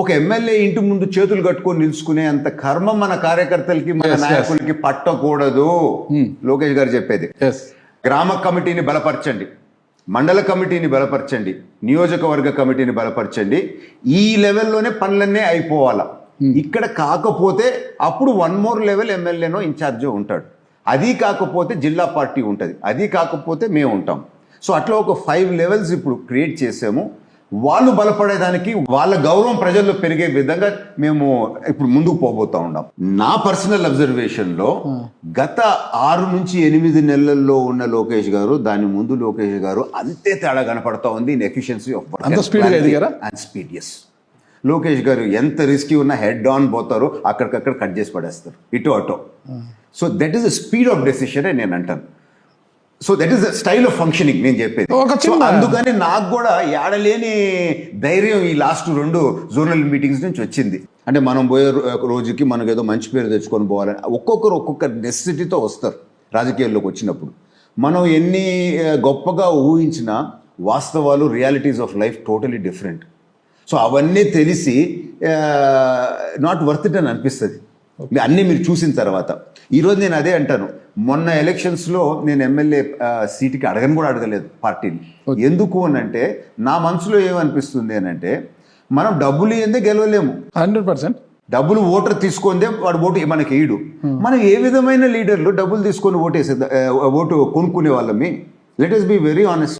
ఒక ఎమ్మెల్యే ఇంటి ముందు చేతులు కట్టుకొని నిలుచుకునే అంత కర్మ మన కార్యకర్తలకి మన నాయకులకి పట్టకూడదు. లోకేష్ గారు చెప్పేది గ్రామ కమిటీని బలపరచండి, మండల కమిటీని బలపరచండి, నియోజకవర్గ కమిటీని బలపరచండి. ఈ లెవెల్లోనే పనులన్నీ అయిపోవాలా. ఇక్కడ కాకపోతే అప్పుడు వన్ మోర్ లెవెల్ ఎమ్మెల్యేనో ఇన్ఛార్జో ఉంటాడు. అది కాకపోతే జిల్లా పార్టీ ఉంటుంది, అది కాకపోతే మేము ఉంటాం. సో అట్లా ఒక 5 లెవెల్స్ ఇప్పుడు క్రియేట్ చేసాము. వాళ్ళు బలపడేదానికి వాళ్ళ గౌరవం ప్రజల్లో పెరిగే విధంగా మేము ఇప్పుడు ముందుకు పోబోతా ఉన్నాం. నా పర్సనల్ అబ్జర్వేషన్లో గత 6 నుంచి 8 నెలల్లో ఉన్న లోకేష్ గారు, దాని ముందు లోకేష్ గారు అంతే తేడా కనపడతా ఉంది in efficiency of work and speed. Yes, Lokesh garu ఎంత రిస్కీ ఉన్నా హెడ్ ఆన్ పోతారు, అక్కడికక్కడ కట్ చేసి పడేస్తారు ఇటు అటో. So that is the speed of decision అని నేను అంటాను. So that is the style of functioning నేను చెప్పేది. అందుకని నాకు కూడా ఏడలేని ధైర్యం ఈ లాస్ట్ 2 జోనల్ మీటింగ్స్ నుంచి వచ్చింది. అంటే మనం పోయే రోజుకి మనకు ఏదో మంచి పేరు తెచ్చుకొని పోవాలని ఒక్కొక్కరు ఒక్కొక్క నెసెసిటీతో వస్తారు రాజకీయాల్లోకి వచ్చినప్పుడు. మనం ఎన్ని గొప్పగా ఊహించినా వాస్తవాలు, realities of life totally different. So అవన్నీ తెలిసి నాట్ వర్త్ ఇట్ అని అనిపిస్తుంది అన్నీ మీరు చూసిన తర్వాత. ఈరోజు నేను అదే అంటాను, మొన్న ఎలక్షన్స్లో నేను ఎమ్మెల్యే సీటుకి కూడా అడగలేదు పార్టీని. ఎందుకు అని అంటే నా మనసులో ఏమనిపిస్తుంది అని అంటే, మనం డబ్బులు ఇయ్యందే గెలవలేము. 100% డబ్బులు ఓటర్ తీసుకుందే వాడు ఓటు మనకి వేయడు. మనం ఏ విధమైన లీడర్లు డబ్బులు తీసుకొని ఓటు కొనుక్కునే వాళ్ళమి? Let us be very honest.